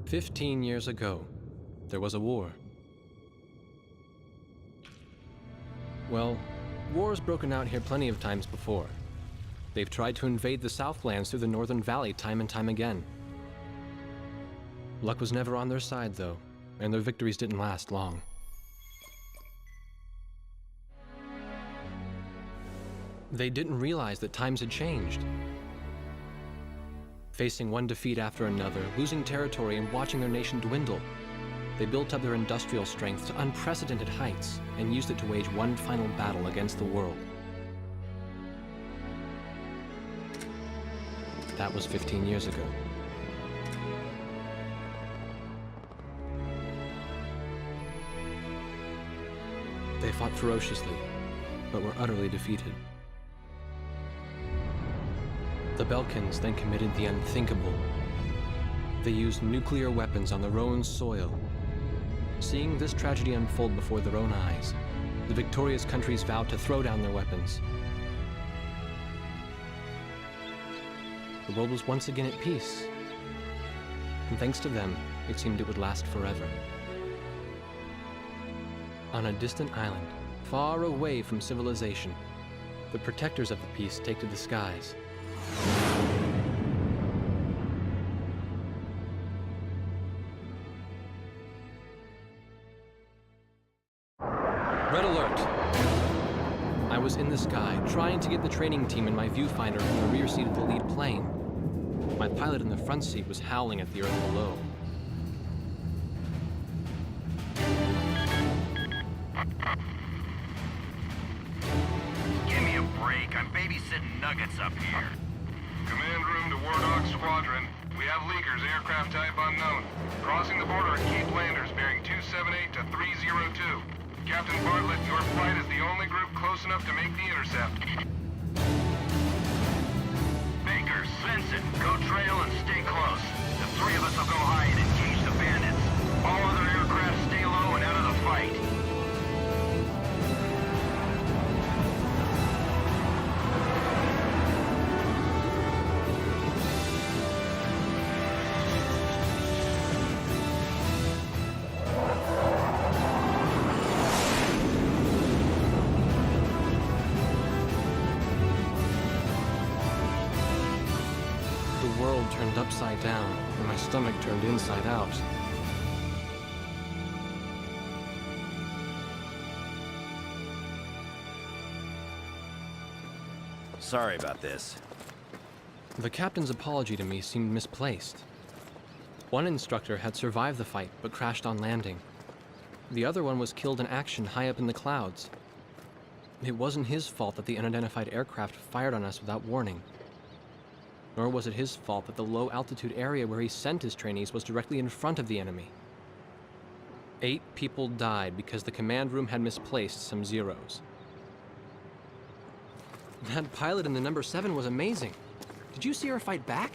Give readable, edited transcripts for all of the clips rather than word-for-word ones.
"15 years ago, there was a war. Well, war's broken out here plenty of times before. They've tried to invade the Southlands through the Northern Valley time and time again. Luck was never on their side, though, and their victories didn't last long. They didn't realize that times had changed. Facing one defeat after another, losing territory and watching their nation dwindle, they built up their industrial strength to unprecedented heights and used it to wage one final battle against the world. That was 15 years ago. They fought ferociously, but were utterly defeated. The Belkans then committed the unthinkable. They used nuclear weapons on their own soil. Seeing this tragedy unfold before their own eyes, the victorious countries vowed to throw down their weapons. The world was once again at peace, and thanks to them, it seemed it would last forever. On a distant island, far away from civilization, the protectors of the peace take to the skies. Red alert! I was in the sky, trying to get the training team in my viewfinder from the rear seat of the lead plane. My pilot in the front seat was howling at the earth below. Give me a break. I'm babysitting nuggets up here. Command room to War Dog Squadron. We have leakers, aircraft type unknown. Crossing the border at Cape Landers, bearing 278 to 302. Captain Bartlett, your flight is the only group close enough to make the intercept. Baker, Svensson, go trail and stay close. The three of us will go high and engage the bandits. All other aircraft stay low and out of the fight. The world turned upside down, and my stomach turned inside out. Sorry about this. The captain's apology to me seemed misplaced. One instructor had survived the fight, but crashed on landing. The other one was killed in action high up in the clouds. It wasn't his fault that the unidentified aircraft fired on us without warning. Nor was it his fault that the low-altitude area where he sent his trainees was directly in front of the enemy. 8 people died because the command room had misplaced some zeros. That pilot in the number 7 was amazing. Did you see her fight back?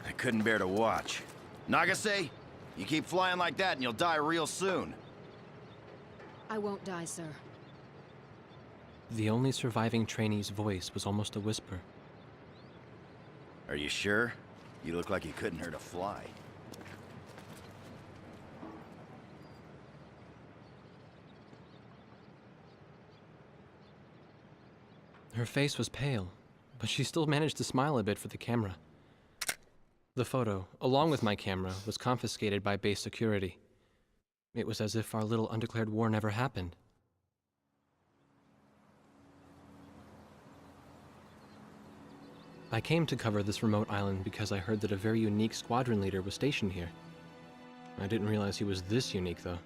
I couldn't bear to watch. Nagase, you keep flying like that and you'll die real soon. I won't die, sir. The only surviving trainee's voice was almost a whisper. Are you sure? You look like you couldn't hurt a fly. Her face was pale, but she still managed to smile a bit for the camera. The photo, along with my camera, was confiscated by base security. It was as if our little undeclared war never happened. I came to cover this remote island because I heard that a very unique squadron leader was stationed here. I didn't realize he was this unique, though.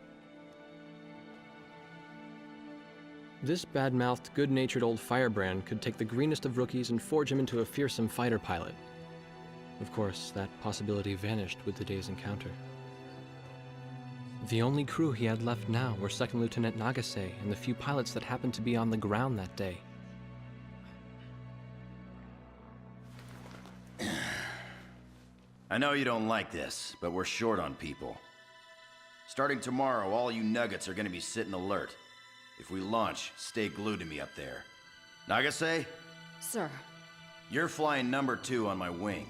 This bad-mouthed, good-natured old firebrand could take the greenest of rookies and forge him into a fearsome fighter pilot. Of course, that possibility vanished with the day's encounter. The only crew he had left now were Second Lieutenant Nagase and the few pilots that happened to be on the ground that day. I know you don't like this, but we're short on people. Starting tomorrow, all you nuggets are gonna be sitting alert. If we launch, stay glued to me up there. Nagase, Sir. you're flying number 2 on my wing.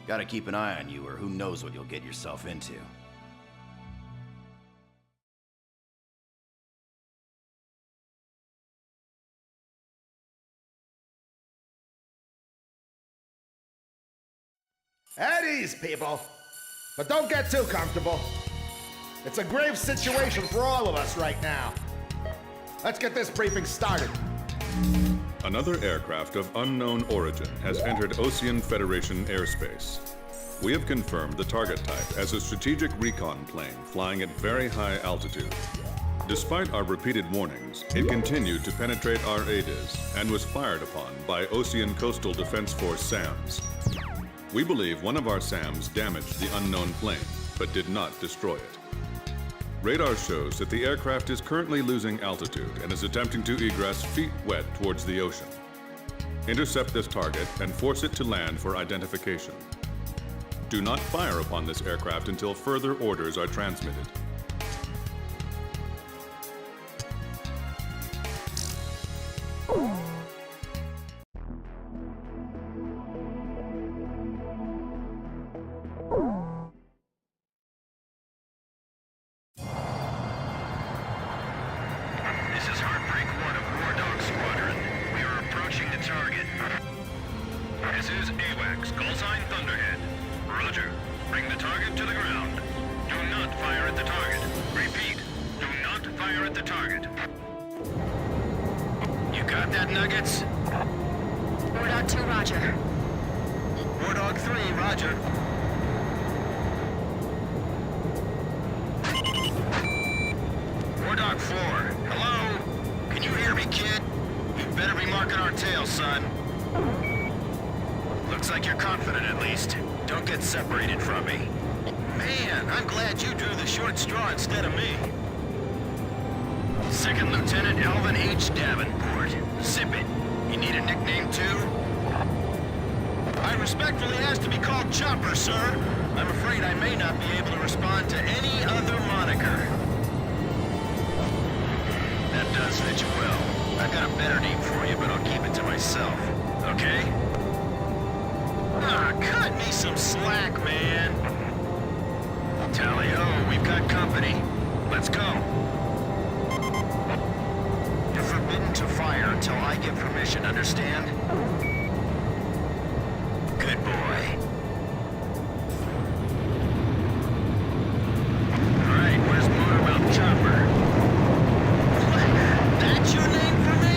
Gotta keep an eye on you, or who knows what you'll get yourself into. At ease, people. But don't get too comfortable. It's a grave situation for all of us right now. Let's get this briefing started. Another aircraft of unknown origin has entered Ocean Federation airspace. We have confirmed the target type as a strategic recon plane flying at very high altitude. Despite our repeated warnings, it continued to penetrate our ADIS and was fired upon by Ocean Coastal Defense Force SAMs. We believe one of our SAMs damaged the unknown plane, but did not destroy it. Radar shows that the aircraft is currently losing altitude and is attempting to egress feet wet towards the ocean. Intercept this target and force it to land for identification. Do not fire upon this aircraft until further orders are transmitted. This is Heartbreak 1 of War Dog Squadron. We are approaching the target. This is AWACS, call sign Thunderhead. Roger. Bring the target to the ground. Do not fire at the target. Repeat, do not fire at the target. You got that, Nuggets? War Dog 2, roger. War Dog 3, roger. War Dog 4, hello? Can you hear me, kid? You better be marking our tail, son. Looks like you're confident, at least. Don't get separated from me. Man, I'm glad you drew the short straw instead of me. Second Lieutenant Alvin H. Davenport. Zip it. You need a nickname, too? I respectfully ask to be called Chopper, sir. I'm afraid I may not be able to respond to any other moniker. That does fit you well. I've got a better name for you, but I'll keep it to myself. Okay? Ah, cut me some slack, man. Tally-ho, we've got company. Let's go. You're forbidden to fire until I give permission, understand? Good boy. All right, where's Motormouth Chopper? What? That's your name for me?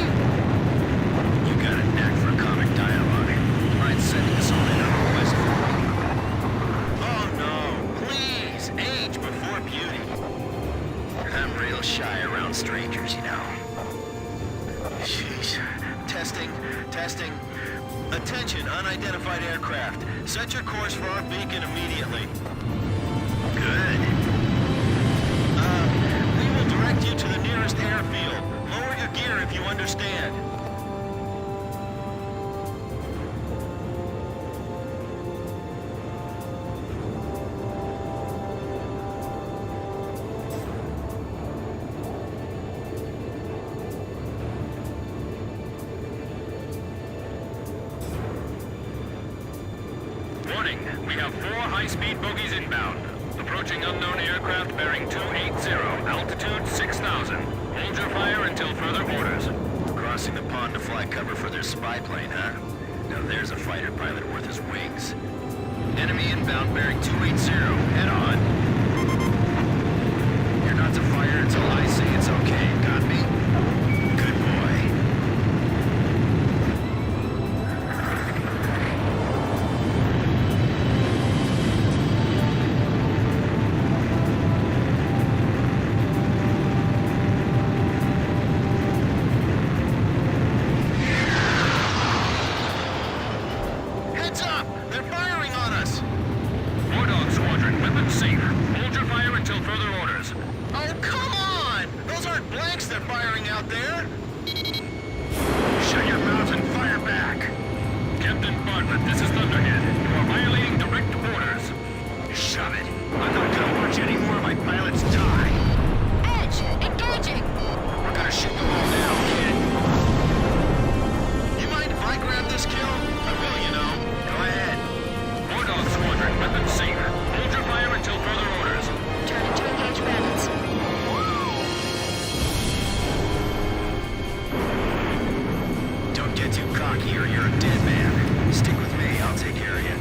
You got a knack for comic dialogue. Mind sending us all in on a quest for me? Oh no, please, age before beauty. I'm real shy around strangers, you know. Jeez. Testing. Attention, unidentified aircraft. Set your course for our beacon immediately. Good. We will direct you to the nearest airfield. Lower your gear if you understand. Warning, we have 4 high-speed bogies inbound. Approaching unknown aircraft bearing 280, altitude 6,000. Hold your fire until further orders. Crossing the pond to fly cover for their spy plane, huh? Now there's a fighter pilot worth his wings. Enemy inbound bearing 280, head on. You're not to fire until I say it's okay, got me? Good boy. Heads up! They're firing on us! War Dog Squadron, weapons safe. Hold your fire until further orders. Oh, come on! Those aren't black You're a dead man. Stick with me, I'll take care of you.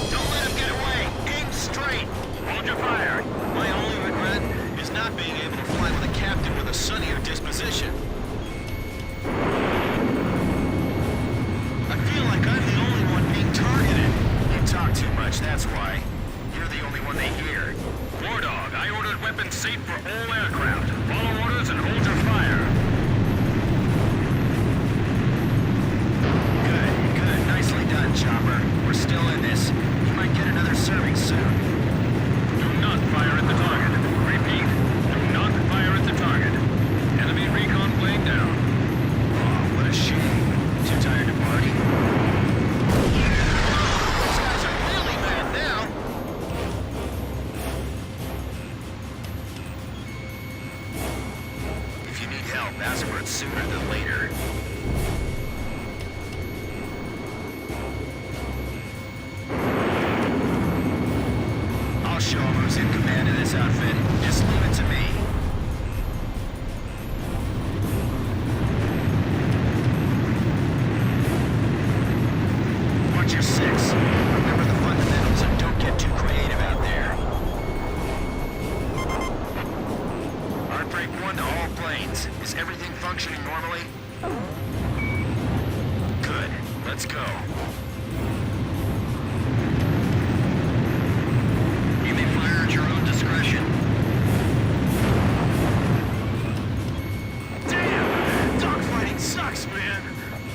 Don't let him get away! Aim straight! Hold your fire! My only regret is not being able to fly with a captain with a sunnier disposition. I feel like I'm the only one being targeted. You talk too much, that's why. You're the only one they hear. War Dog, I ordered weapons safe for all aircraft. Follow orders and hold your fire. Good. Nicely done, Chopper. We're still in this. You might get another serving soon. Do not fire at the target. Repeat, do not fire at the target. Enemy recon plane down. Oh, what a shame. Too tired to party? Those guys are really mad now. If you need help, ask for it sooner than later. I'll show him who's in command of this outfit. Just leave it to me. Watch your six. Remember the fundamentals and don't get too creative out there. Heartbreak 1 to all planes. Is everything functioning normally? Good. Let's go. You may fire at your own discretion. Damn! Dogfighting sucks, man.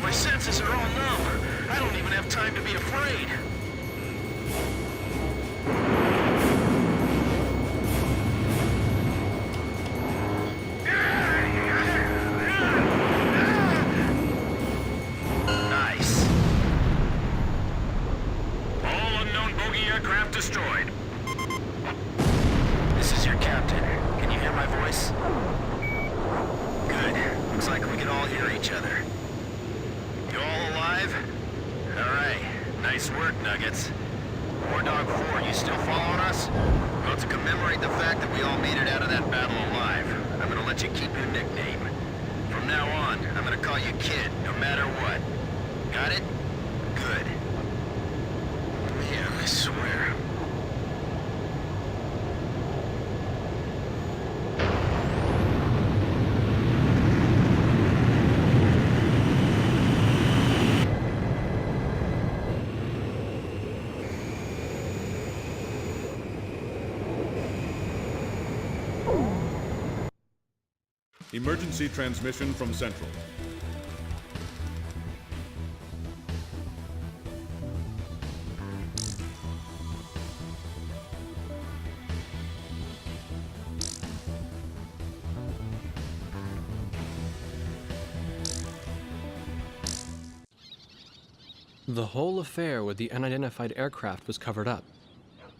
My senses are all numb. I don't even have time to be afraid. Nice. All unknown bogey aircraft destroyed. This is your captain. Can you hear my voice? Good. Looks like we can all hear each other. You all alive? All right. Nice work, Nuggets. War Dog 4, you still following us? Well, to commemorate the fact that we all made it out of that battle alive, I'm gonna let you keep your nickname. From now on, I'm gonna call you Kid, no matter what. Got it? Good. Man, I swear. Emergency transmission from Central. The whole affair with the unidentified aircraft was covered up.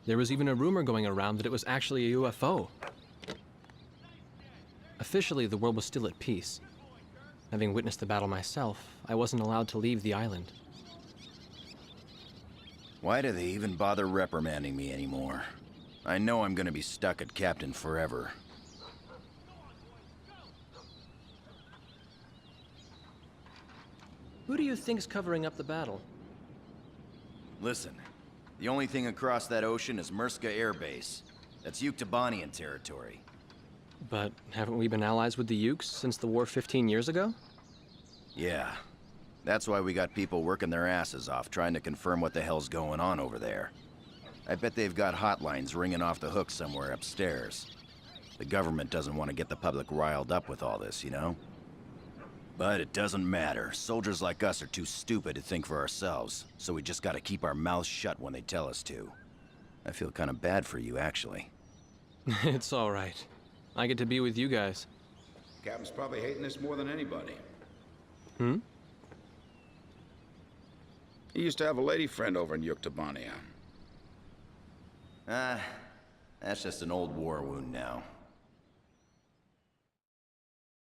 There was even a rumor going around that it was actually a UFO. Officially, the world was still at peace. Having witnessed the battle myself, I wasn't allowed to leave the island. Why do they even bother reprimanding me anymore? I know I'm gonna be stuck at Captain forever. Who do you think's covering up the battle? Listen, the only thing across that ocean is Murska Air Base. That's Yuktobanian territory. But haven't we been allies with the Ukes since the war 15 years ago? Yeah. That's why we got people working their asses off trying to confirm what the hell's going on over there. I bet they've got hotlines ringing off the hook somewhere upstairs. The government doesn't want to get the public riled up with all this, you know? But it doesn't matter. Soldiers like us are too stupid to think for ourselves, so we just gotta keep our mouths shut when they tell us to. I feel kind of bad for you, actually. It's all right. I get to be with you guys. Captain's probably hating this more than anybody. Hmm? He used to have a lady friend over in Yuktobania. That's just an old war wound now.